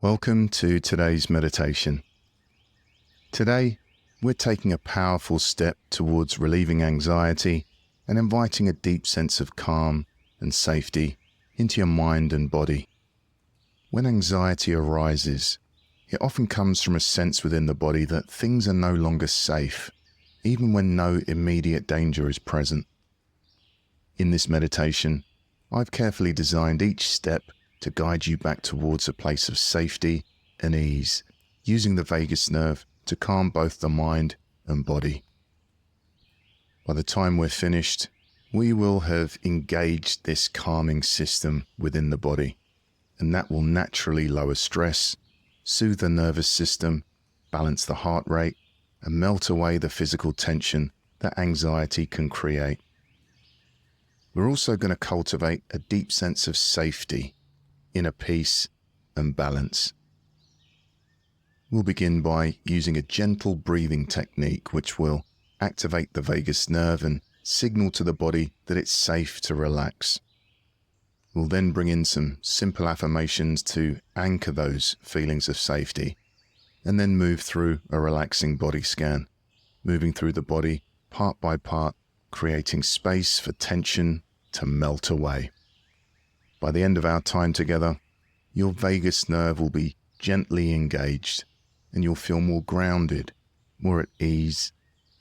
Welcome to today's meditation. Today, we're taking a powerful step towards relieving anxiety and inviting a deep sense of calm and safety into your mind and body. When anxiety arises, it often comes from a sense within the body that things are no longer safe, even when no immediate danger is present. In this meditation, I've carefully designed each step to guide you back towards a place of safety and ease, using the vagus nerve to calm both the mind and body. By the time we're finished, we will have engaged this calming system within the body, and that will naturally lower stress, soothe the nervous system, balance the heart rate, and melt away the physical tension that anxiety can create. We're also going to cultivate a deep sense of safety, inner peace and balance. We'll begin by using a gentle breathing technique which will activate the vagus nerve and signal to the body that it's safe to relax. We'll then bring in some simple affirmations to anchor those feelings of safety, and then move through a relaxing body scan, moving through the body part by part, creating space for tension to melt away. By the end of our time together, your vagus nerve will be gently engaged and you'll feel more grounded, more at ease,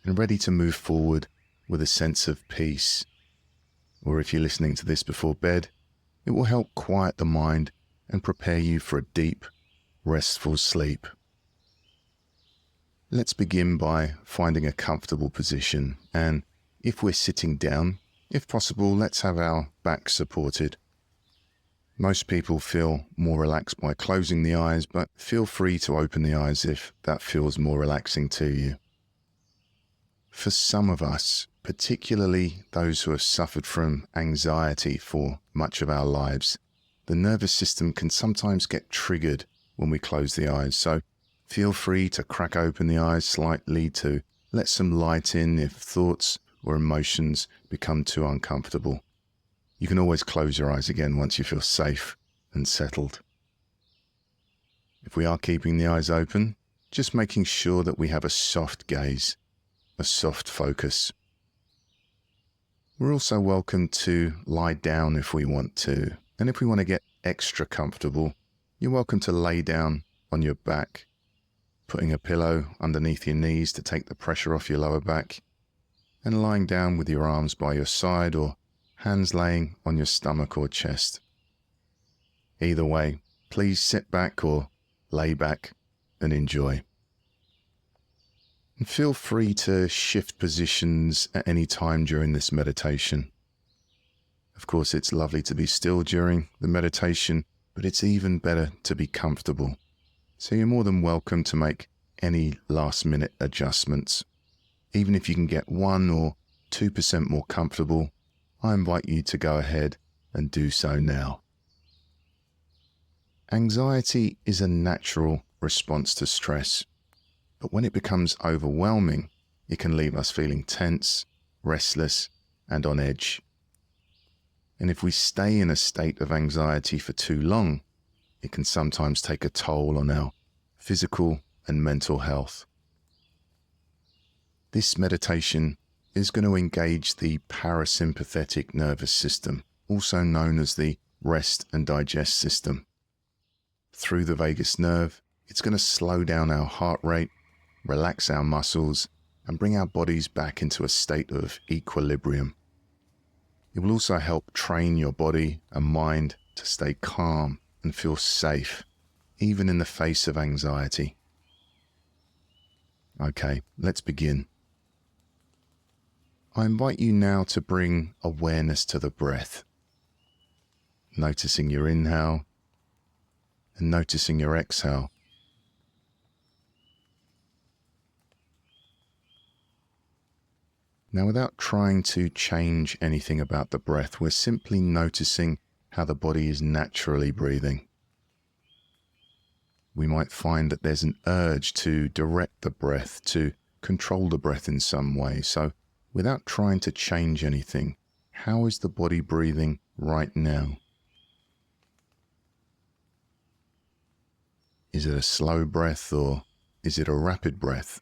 and ready to move forward with a sense of peace. Or if you're listening to this before bed, it will help quiet the mind and prepare you for a deep, restful sleep. Let's begin by finding a comfortable position, and if we're sitting down, if possible, let's have our back supported. Most people feel more relaxed by closing the eyes, but feel free to open the eyes if that feels more relaxing to you. For some of us, particularly those who have suffered from anxiety for much of our lives, the nervous system can sometimes get triggered when we close the eyes, so feel free to crack open the eyes slightly to let some light in if thoughts or emotions become too uncomfortable. You can always close your eyes again once you feel safe and settled. If we are keeping the eyes open, just making sure that we have a soft gaze, a soft focus. We're also welcome to lie down if we want to, and if we want to get extra comfortable, you're welcome to lay down on your back, putting a pillow underneath your knees to take the pressure off your lower back, and lying down with your arms by your side or hands laying on your stomach or chest. Either way, please sit back or lay back and enjoy. And feel free to shift positions at any time during this meditation. Of course, it's lovely to be still during the meditation, but it's even better to be comfortable. So you're more than welcome to make any last-minute adjustments. Even if you can get 1 or 2% more comfortable, I invite you to go ahead and do so now. Anxiety is a natural response to stress, but when it becomes overwhelming, it can leave us feeling tense, restless, and on edge. And if we stay in a state of anxiety for too long, it can sometimes take a toll on our physical and mental health. This meditation is going to engage the parasympathetic nervous system, also known as the rest and digest system. Through the vagus nerve, it's going to slow down our heart rate, relax our muscles, and bring our bodies back into a state of equilibrium. It will also help train your body and mind to stay calm and feel safe, even in the face of anxiety. Okay, let's begin. I invite you now to bring awareness to the breath, noticing your inhale and noticing your exhale. Now, without trying to change anything about the breath, we're simply noticing how the body is naturally breathing. We might find that there's an urge to direct the breath, to control the breath in some way. So, without trying to change anything, how is the body breathing right now? Is it a slow breath or is it a rapid breath?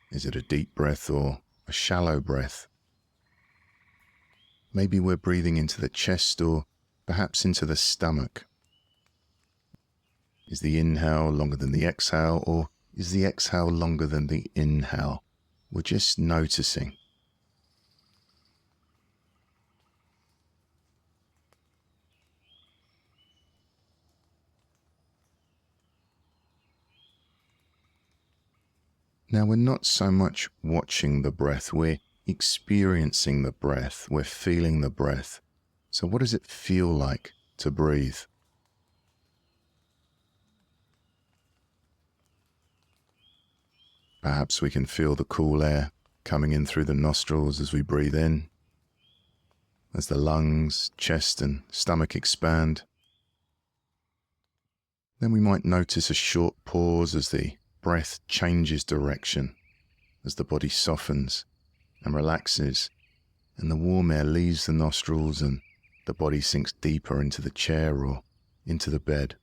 Is it a deep breath or a shallow breath? Maybe we're breathing into the chest or perhaps into the stomach. Is the inhale longer than the exhale, or is the exhale longer than the inhale? We're just noticing. Now we're not so much watching the breath, we're experiencing the breath, we're feeling the breath. So what does it feel like to breathe? Perhaps we can feel the cool air coming in through the nostrils as we breathe in, as the lungs, chest and stomach expand. Then we might notice a short pause as the breath changes direction, as the body softens and relaxes, and the warm air leaves the nostrils and the body sinks deeper into the chair or into the bed.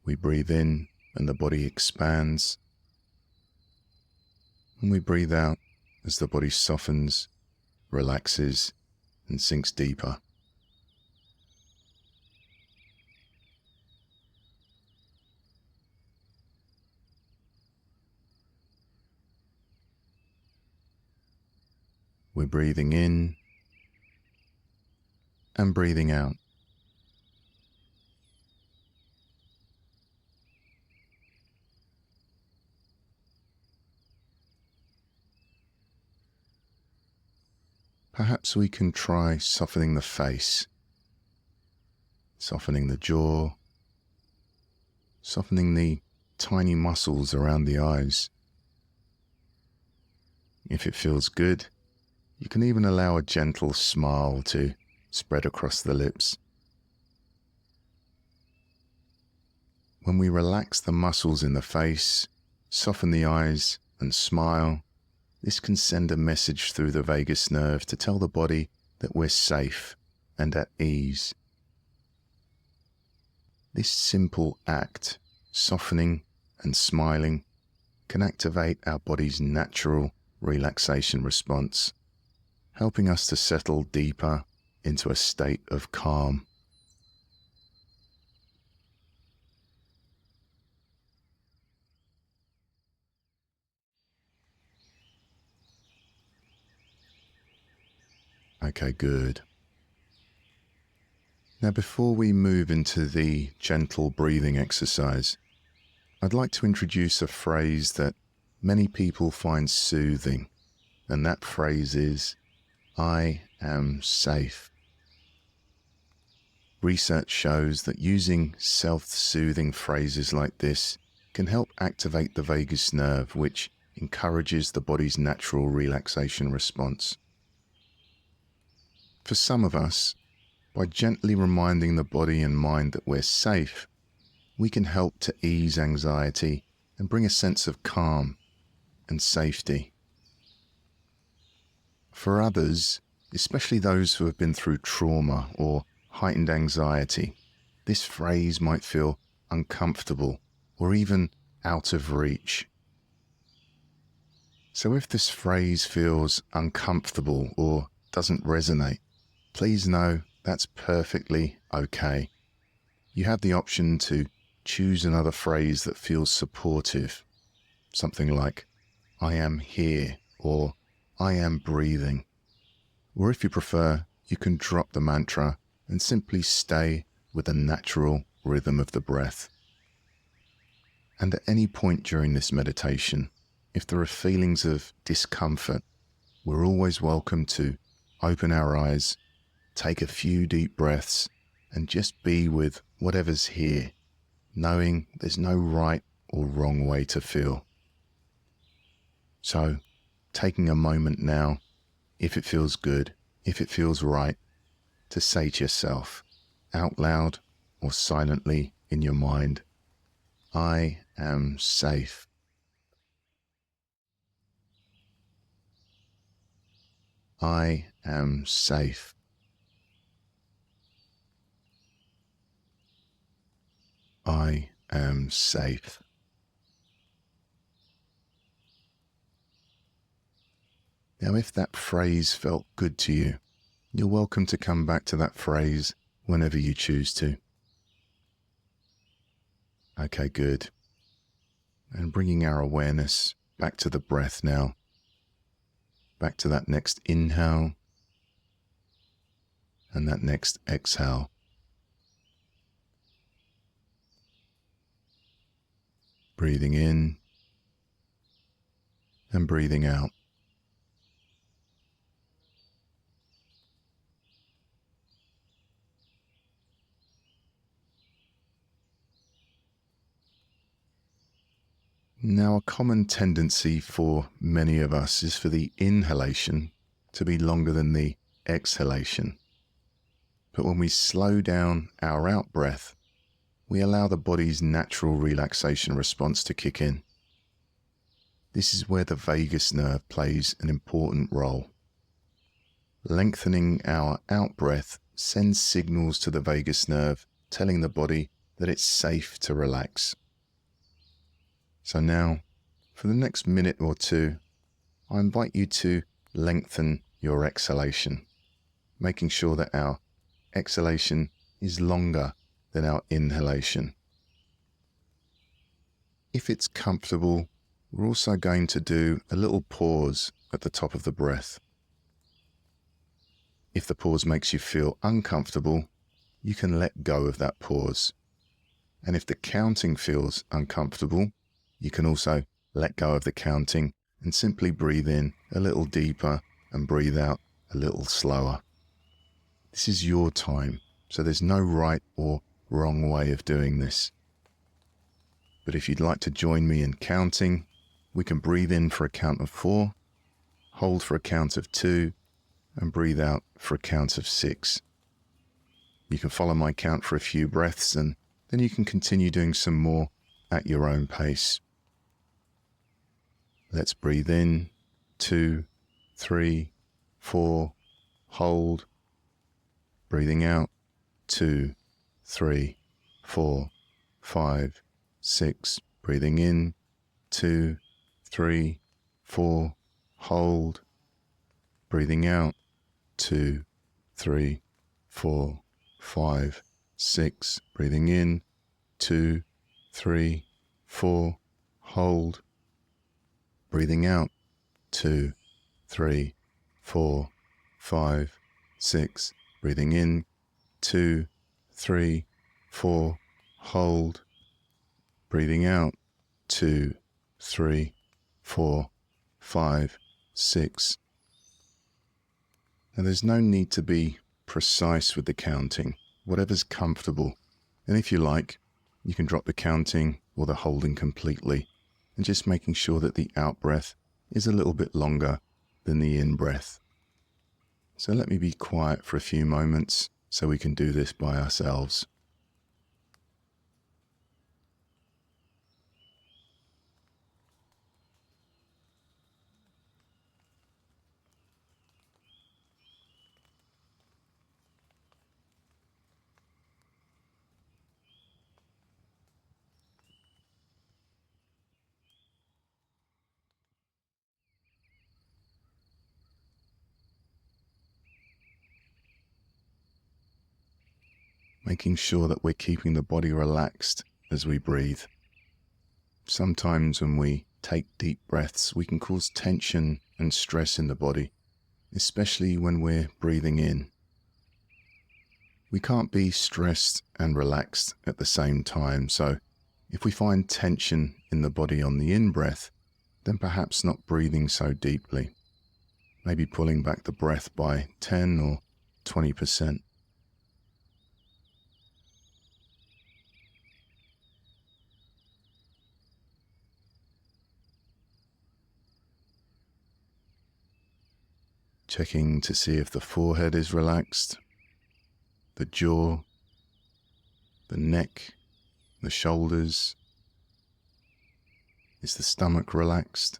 We breathe in and the body expands, and we breathe out as the body softens, relaxes, and sinks deeper. We're breathing in and breathing out. Perhaps we can try softening the face, softening the jaw, softening the tiny muscles around the eyes. If it feels good, you can even allow a gentle smile to spread across the lips. When we relax the muscles in the face, soften the eyes and smile, this can send a message through the vagus nerve to tell the body that we're safe and at ease. This simple act, softening and smiling, can activate our body's natural relaxation response, helping us to settle deeper into a state of calm. Okay, good. Now, before we move into the gentle breathing exercise, I'd like to introduce a phrase that many people find soothing, and that phrase is, "I am safe." Research shows that using self-soothing phrases like this can help activate the vagus nerve, which encourages the body's natural relaxation response. For some of us, by gently reminding the body and mind that we're safe, we can help to ease anxiety and bring a sense of calm and safety. For others, especially those who have been through trauma or heightened anxiety, this phrase might feel uncomfortable or even out of reach. So if this phrase feels uncomfortable or doesn't resonate, please know that's perfectly okay. You have the option to choose another phrase that feels supportive, something like, "I am here," or "I am breathing." Or if you prefer, you can drop the mantra and simply stay with the natural rhythm of the breath. And at any point during this meditation, if there are feelings of discomfort, we're always welcome to open our eyes, take a few deep breaths, and just be with whatever's here, knowing there's no right or wrong way to feel. So, taking a moment now, if it feels good, if it feels right, to say to yourself, out loud or silently in your mind, "I am safe." I am safe. I am safe. Now, if that phrase felt good to you, you're welcome to come back to that phrase whenever you choose to. Okay, good. And bringing our awareness back to the breath now. Back to that next inhale and that next exhale. Breathing in and breathing out. Now, a common tendency for many of us is for the inhalation to be longer than the exhalation. But when we slow down our out breath, we allow the body's natural relaxation response to kick in. This is where the vagus nerve plays an important role. Lengthening our out breath sends signals to the vagus nerve telling the body that it's safe to relax. So now, for the next minute or two, I invite you to lengthen your exhalation, making sure that our exhalation is longer than our inhalation. If it's comfortable, we're also going to do a little pause at the top of the breath. If the pause makes you feel uncomfortable, you can let go of that pause. And if the counting feels uncomfortable, you can also let go of the counting and simply breathe in a little deeper and breathe out a little slower. This is your time, so there's no right or wrong way of doing this. But if you'd like to join me in counting, we can breathe in for a count of 4, hold for a count of 2, and breathe out for a count of 6. You can follow my count for a few breaths, and then you can continue doing some more at your own pace. Let's breathe in, 2, 3, 4, hold. Breathing out, 2, 3, 4, 5, 6. Breathing in, 2, 3, 4, hold. Breathing out, 2, 3, 4, 5, 6. Breathing in, 2, 3, 4, hold. Breathing out, 2, 3, 4, 5, 6. Breathing in, 2, 3, 4, hold. Breathing out, 2, 3, 4, 5, 6. Now there's no need to be precise with the counting, whatever's comfortable. And if you like, you can drop the counting or the holding completely, and just making sure that the out breath is a little bit longer than the in breath. So let me be quiet for a few moments so we can do this by ourselves. Making sure that we're keeping the body relaxed as we breathe. Sometimes when we take deep breaths, we can cause tension and stress in the body, especially when we're breathing in. We can't be stressed and relaxed at the same time, so if we find tension in the body on the in-breath, then perhaps not breathing so deeply. Maybe pulling back the breath by 10 or 20%. Checking to see if the forehead is relaxed, the jaw, the neck, the shoulders. Is the stomach relaxed?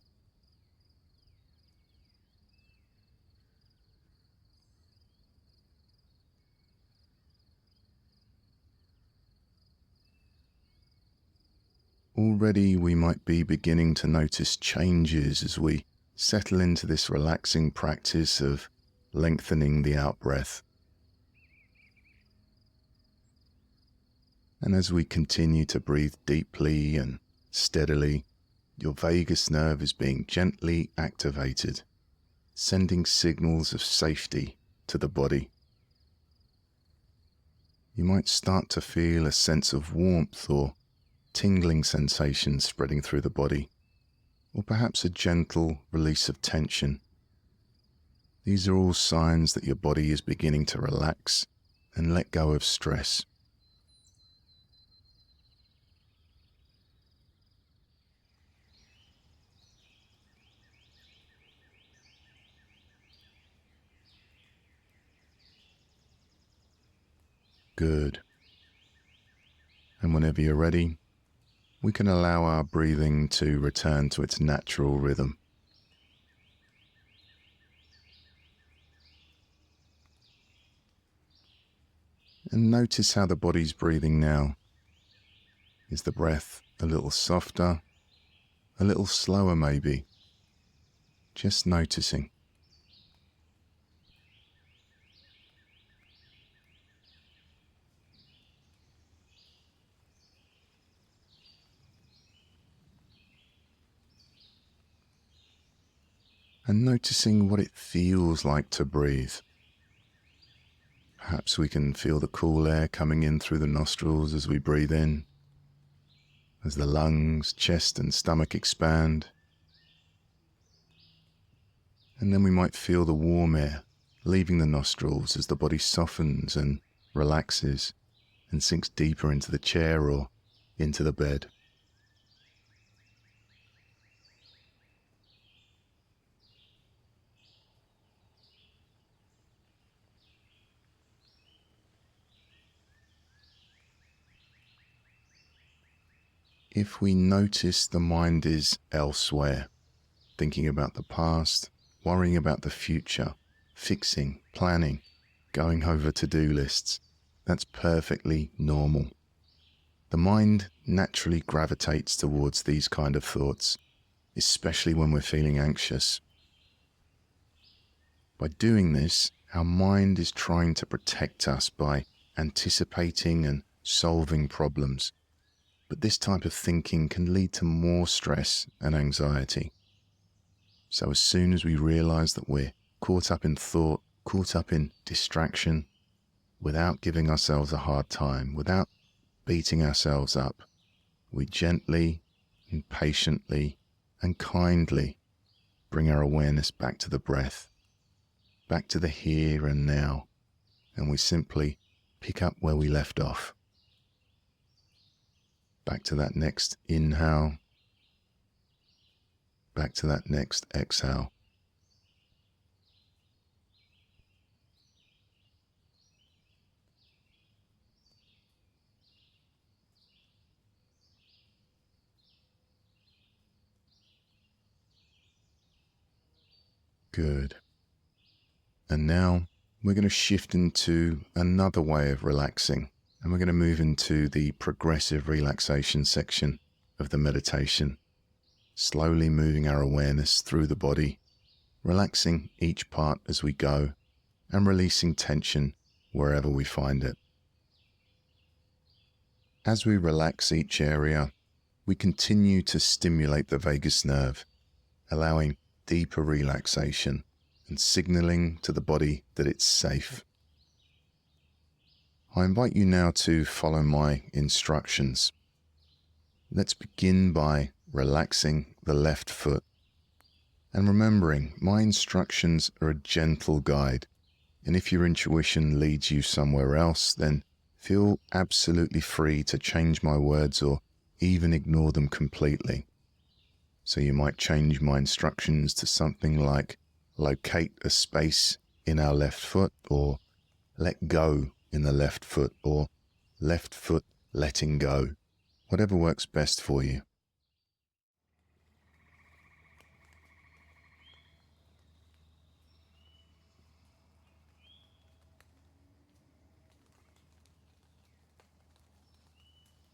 Already we might be beginning to notice changes as we settle into this relaxing practice of lengthening the out-breath. And as we continue to breathe deeply and steadily, your vagus nerve is being gently activated, sending signals of safety to the body. You might start to feel a sense of warmth or tingling sensation spreading through the body, or perhaps a gentle release of tension. These are all signs that your body is beginning to relax and let go of stress. Good. And whenever you're ready, we can allow our breathing to return to its natural rhythm. And notice how the body's breathing now. Is the breath a little softer, a little slower maybe? Just noticing. And noticing what it feels like to breathe. Perhaps we can feel the cool air coming in through the nostrils as we breathe in, as the lungs, chest and stomach expand. And then we might feel the warm air leaving the nostrils as the body softens and relaxes and sinks deeper into the chair or into the bed. If we notice the mind is elsewhere, thinking about the past, worrying about the future, fixing, planning, going over to-do lists, that's perfectly normal. The mind naturally gravitates towards these kind of thoughts, especially when we're feeling anxious. By doing this, our mind is trying to protect us by anticipating and solving problems. But this type of thinking can lead to more stress and anxiety. So as soon as we realize that we're caught up in thought, caught up in distraction, without giving ourselves a hard time, without beating ourselves up, we gently and patiently and kindly bring our awareness back to the breath, back to the here and now, and we simply pick up where we left off. Back to that next inhale, back to that next exhale. Good. And now we're going to shift into another way of relaxing, and we're going to move into the progressive relaxation section of the meditation, slowly moving our awareness through the body, relaxing each part as we go, and releasing tension wherever we find it. As we relax each area, we continue to stimulate the vagus nerve, allowing deeper relaxation and signaling to the body that it's safe. I invite you now to follow my instructions. Let's begin by relaxing the left foot. And remembering, my instructions are a gentle guide, and if your intuition leads you somewhere else, then feel absolutely free to change my words or even ignore them completely. So you might change my instructions to something like locate a space in our left foot, or let go in the left foot, or left foot letting go, whatever works best for you.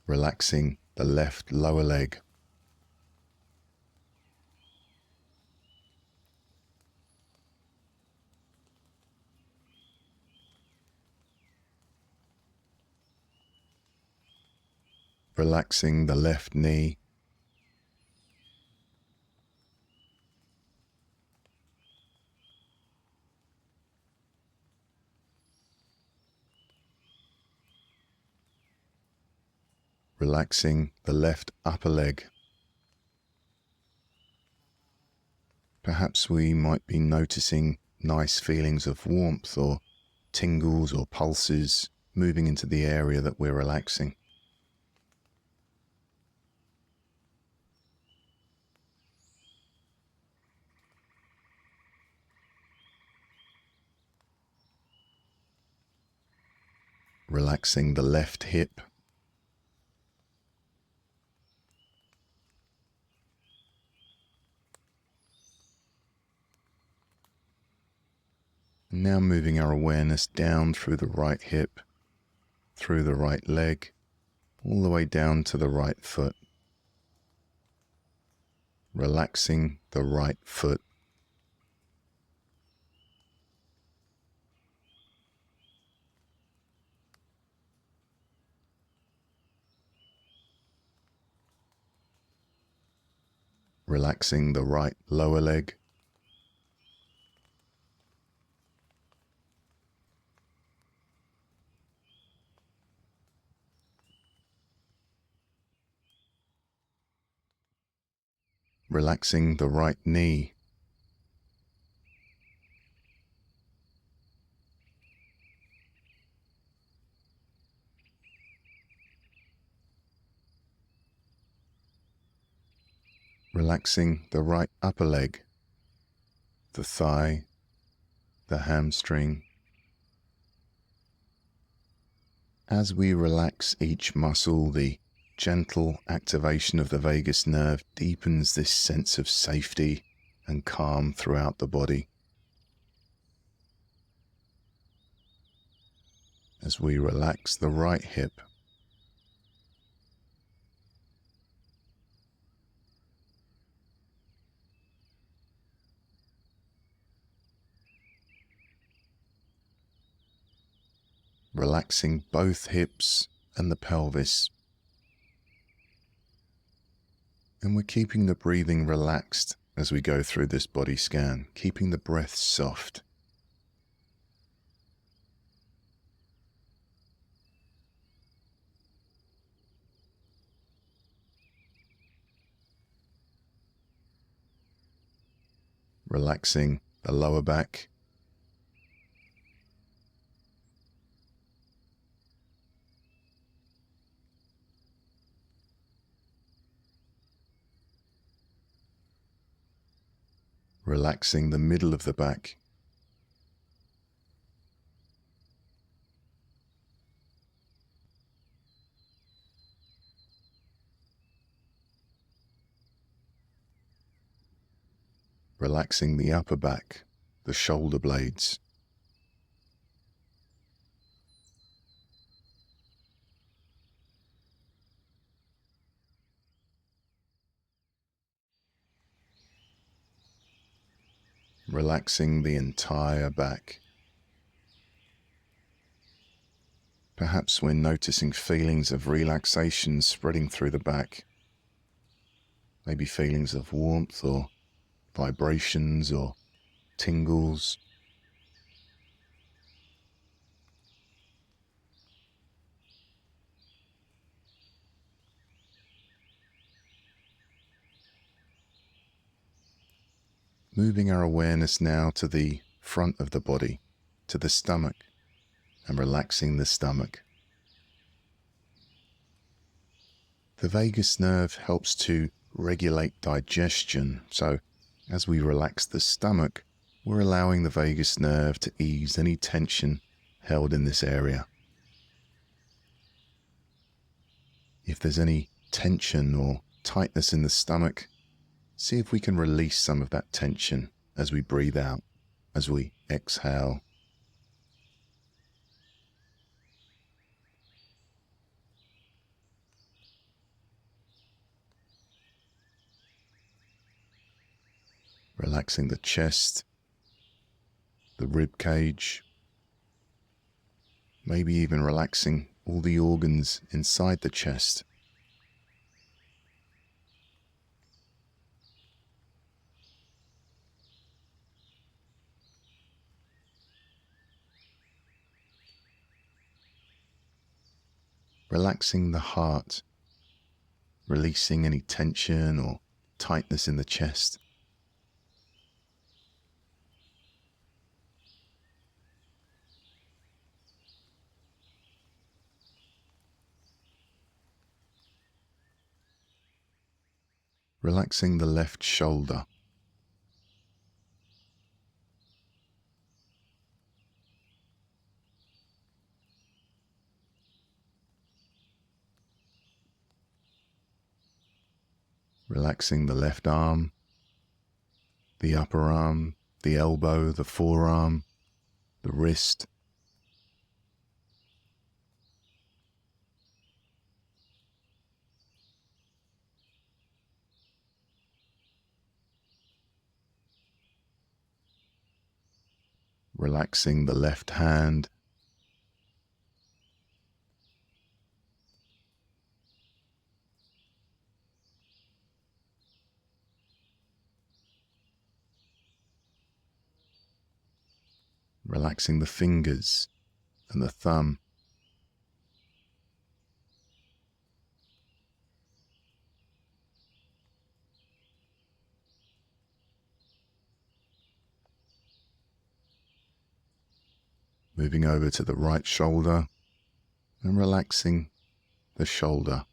Relaxing the left lower leg. Relaxing the left knee. Relaxing the left upper leg. Perhaps we might be noticing nice feelings of warmth or tingles or pulses moving into the area that we're relaxing. Relaxing the left hip. And now moving our awareness down through the right hip, through the right leg, all the way down to the right foot. Relaxing the right foot. Relaxing the right lower leg. Relaxing the right knee. Relaxing the right upper leg, the thigh, the hamstring. As we relax each muscle, the gentle activation of the vagus nerve deepens this sense of safety and calm throughout the body. As we relax the right hip, relaxing both hips and the pelvis. And we're keeping the breathing relaxed as we go through this body scan, keeping the breath soft. Relaxing the lower back. Relaxing the middle of the back. Relaxing the upper back, the shoulder blades. Relaxing the entire back. Perhaps we're noticing feelings of relaxation spreading through the back. Maybe feelings of warmth or vibrations or tingles. Moving our awareness now to the front of the body, to the stomach, and relaxing the stomach. The vagus nerve helps to regulate digestion, so as we relax the stomach, we're allowing the vagus nerve to ease any tension held in this area. If there's any tension or tightness in the stomach, see if we can release some of that tension as we breathe out, as we exhale. relaxing the chest, the rib cage, maybe even relaxing all the organs inside the chest. Relaxing the heart, releasing any tension or tightness in the chest. Relaxing the left shoulder. Relaxing the left arm, the upper arm, the elbow, the forearm, the wrist. Relaxing the left hand. Relaxing the fingers and the thumb. Moving over to the right shoulder and relaxing the shoulder.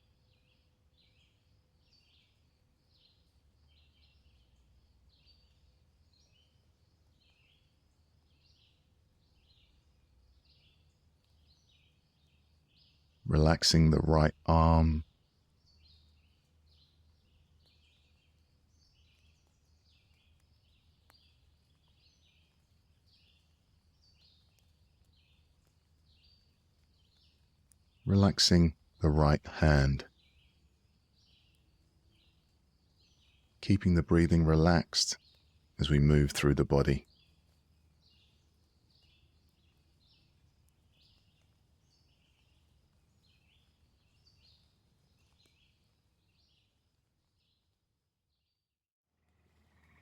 Relaxing the right arm. Relaxing the right hand. Keeping the breathing relaxed as we move through the body.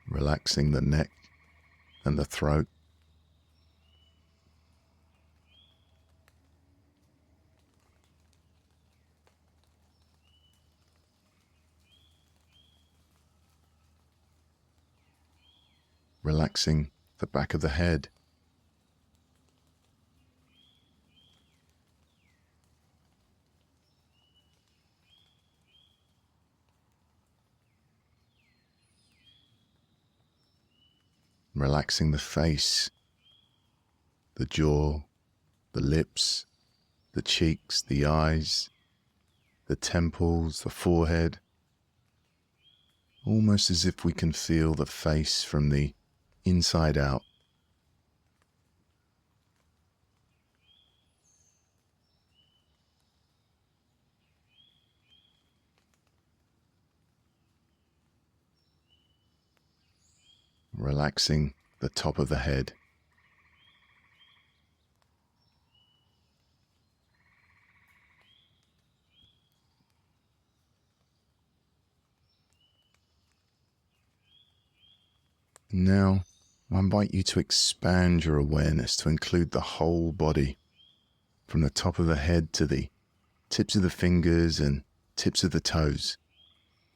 Relaxing the neck and the throat. Relaxing the back of the head. Relaxing the face, the jaw, the lips, the cheeks, the eyes, the temples, the forehead. Almost as if we can feel the face from the inside out. Relaxing the top of the head. Now, I invite you to expand your awareness to include the whole body, from the top of the head to the tips of the fingers and tips of the toes,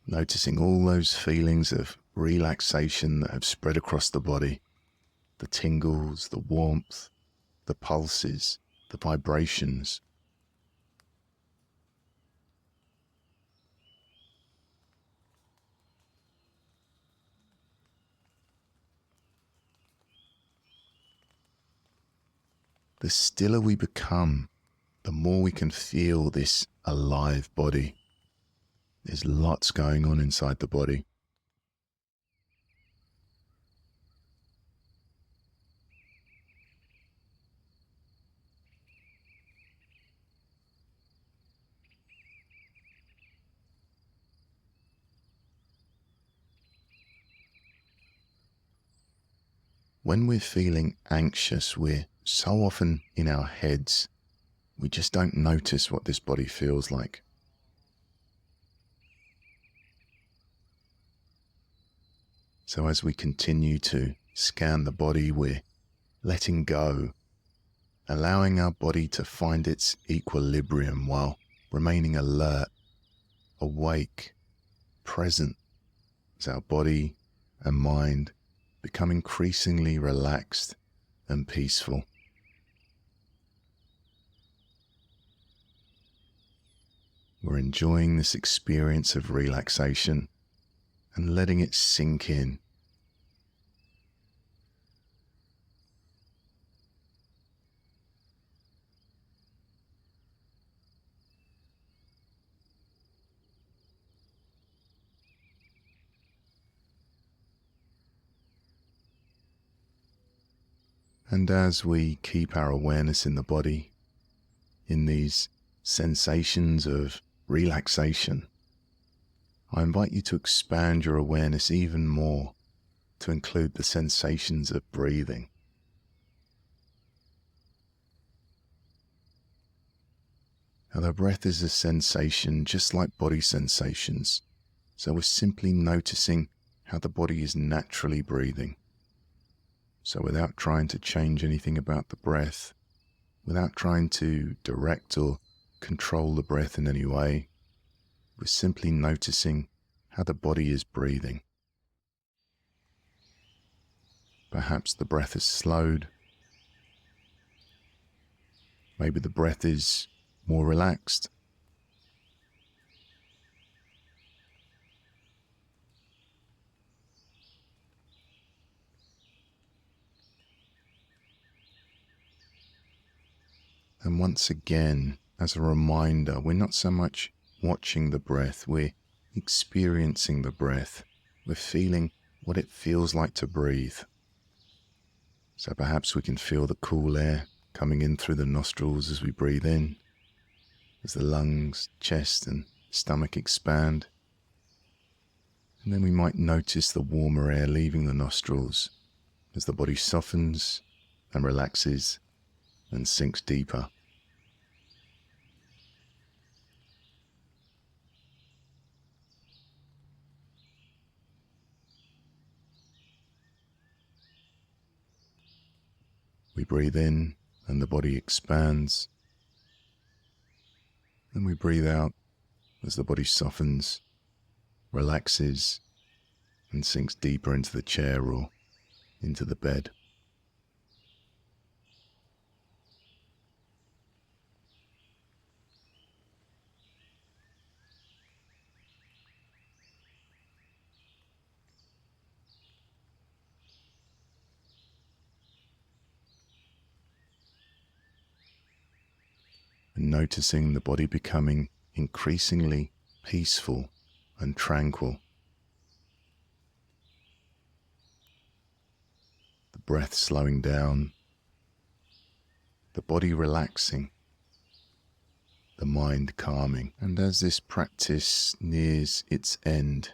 noticing all those feelings of relaxation that have spread across the body, the tingles, the warmth, the pulses, the vibrations. The stiller we become, the more we can feel this alive body. There's lots going on inside the body. When we're feeling anxious, we're so often in our heads, we just don't notice what this body feels like. So as we continue to scan the body, we're letting go, allowing our body to find its equilibrium while remaining alert, awake, present, as our body and mind become increasingly relaxed and peaceful. We're enjoying this experience of relaxation and letting it sink in. And as we keep our awareness in the body, in these sensations of relaxation, I invite you to expand your awareness even more to include the sensations of breathing. Now, the breath is a sensation just like body sensations, so we're simply noticing how the body is naturally breathing. So without trying to change anything about the breath, without trying to direct or control the breath in any way, we're simply noticing how the body is breathing. Perhaps the breath is slowed. Maybe the breath is more relaxed. And once again, as a reminder, we're not so much watching the breath, we're experiencing the breath. We're feeling what it feels like to breathe. So perhaps we can feel the cool air coming in through the nostrils as we breathe in, as the lungs, chest and stomach expand. And then we might notice the warmer air leaving the nostrils as the body softens and relaxes and sinks deeper. We breathe in and the body expands. Then we breathe out as the body softens, relaxes, and sinks deeper into the chair or into the bed. And noticing the body becoming increasingly peaceful and tranquil. The breath slowing down, the body relaxing, the mind calming. And as this practice nears its end,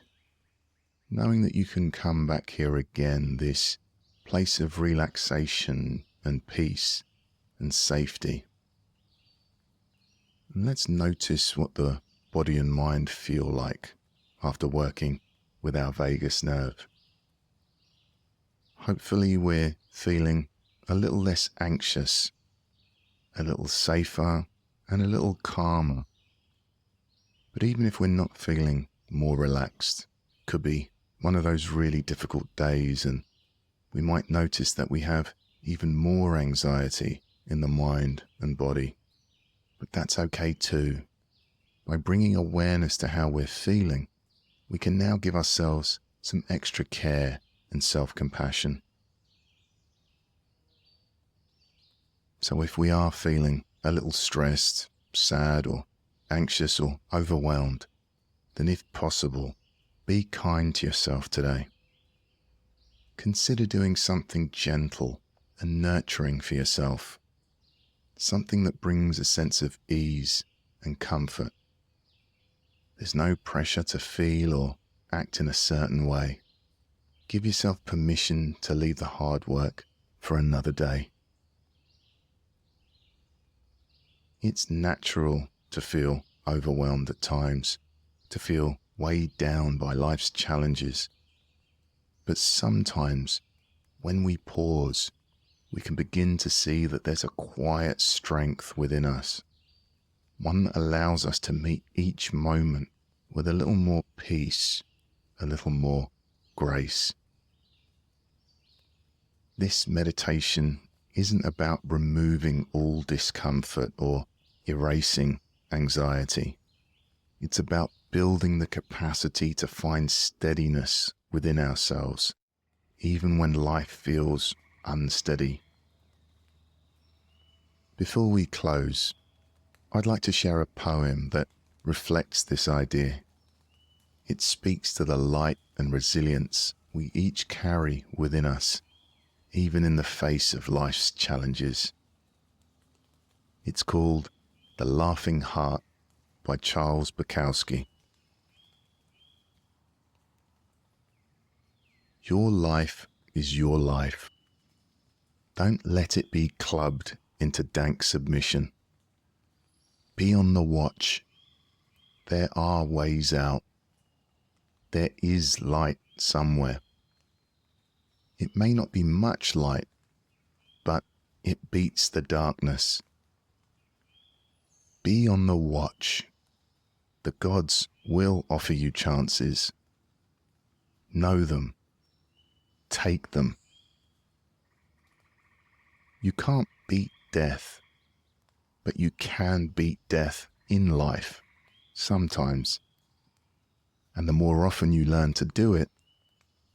knowing that you can come back here again, this place of relaxation and peace and safety. And let's notice what the body and mind feel like after working with our vagus nerve. Hopefully we're feeling a little less anxious, a little safer, and a little calmer. But even if we're not feeling more relaxed, could be one of those really difficult days, and we might notice that we have even more anxiety in the mind and body. But that's okay too. By bringing awareness to how we're feeling, we can now give ourselves some extra care and self-compassion. So if we are feeling a little stressed, sad, or anxious or overwhelmed, then if possible, be kind to yourself today. Consider doing something gentle and nurturing for yourself, something that brings a sense of ease and comfort. There's no pressure to feel or act in a certain way. give yourself permission to leave the hard work for another day. It's natural to feel overwhelmed at times, to feel weighed down by life's challenges. But sometimes, when we pause, we can begin to see that there's a quiet strength within us, one that allows us to meet each moment with a little more peace, a little more grace. This meditation isn't about removing all discomfort or erasing anxiety. It's about building the capacity to find steadiness within ourselves, even when life feels unsteady. Before we close, I'd like to share a poem that reflects this idea. It speaks to the light and resilience we each carry within us, even in the face of life's challenges. It's called The Laughing Heart by Chibs Okereke. Your life is your life. Don't let it be clubbed into dank submission. Be on the watch. There are ways out. There is light somewhere. It may not be much light, but it beats the darkness. Be on the watch. The gods will offer you chances. Know them. Take them. You can't beat death, but you can beat death in life, sometimes. And the more often you learn to do it,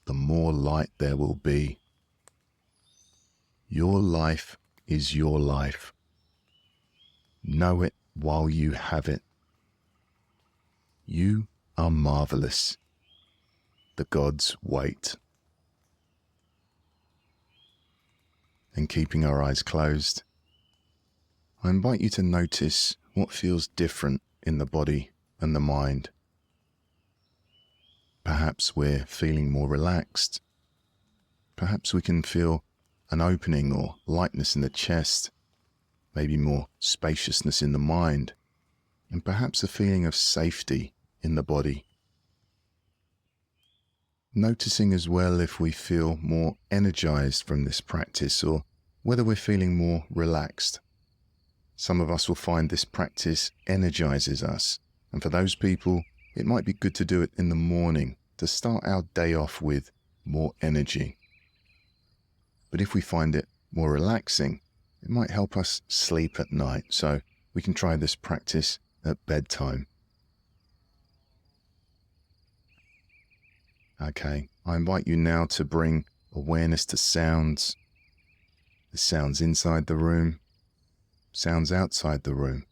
the more light there will be. Your life is your life. Know it while you have it. You are marvelous. The gods wait. And keeping our eyes closed, I invite you to notice what feels different in the body and the mind. Perhaps we're feeling more relaxed. Perhaps we can feel an opening or lightness in the chest, maybe more spaciousness in the mind, and perhaps a feeling of safety in the body. Noticing as well if we feel more energized from this practice or whether we're feeling more relaxed. Some of us will find this practice energizes us, and for those people, it might be good to do it in the morning to start our day off with more energy. But if we find it more relaxing, it might help us sleep at night, so we can try this practice at bedtime. Okay, I invite you now to bring awareness to sounds. The sounds inside the room, sounds outside the room.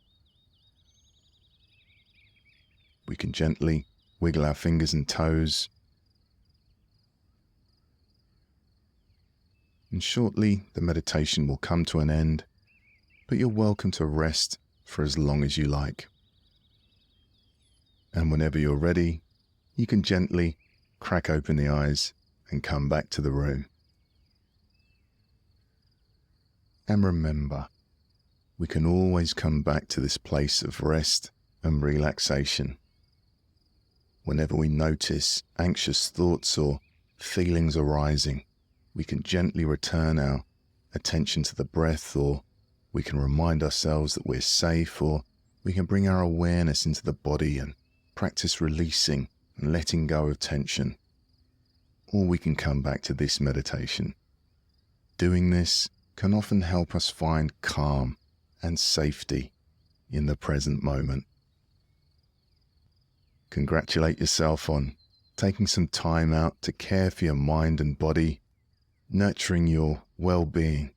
We can gently wiggle our fingers and toes. And shortly the meditation will come to an end, but you're welcome to rest for as long as you like. And whenever you're ready, you can gently crack open the eyes and come back to the room. And remember, we can always come back to this place of rest and relaxation. Whenever we notice anxious thoughts or feelings arising, we can gently return our attention to the breath, or we can remind ourselves that we're safe, or we can bring our awareness into the body and practice releasing and letting go of tension. Or we can come back to this meditation. Doing this can often help us find calm and safety in the present moment. Congratulate yourself on taking some time out to care for your mind and body, nurturing your well-being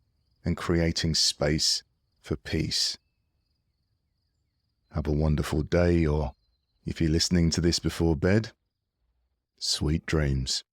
and creating space for peace. Have a wonderful day, or if you're listening to this before bed, sweet dreams.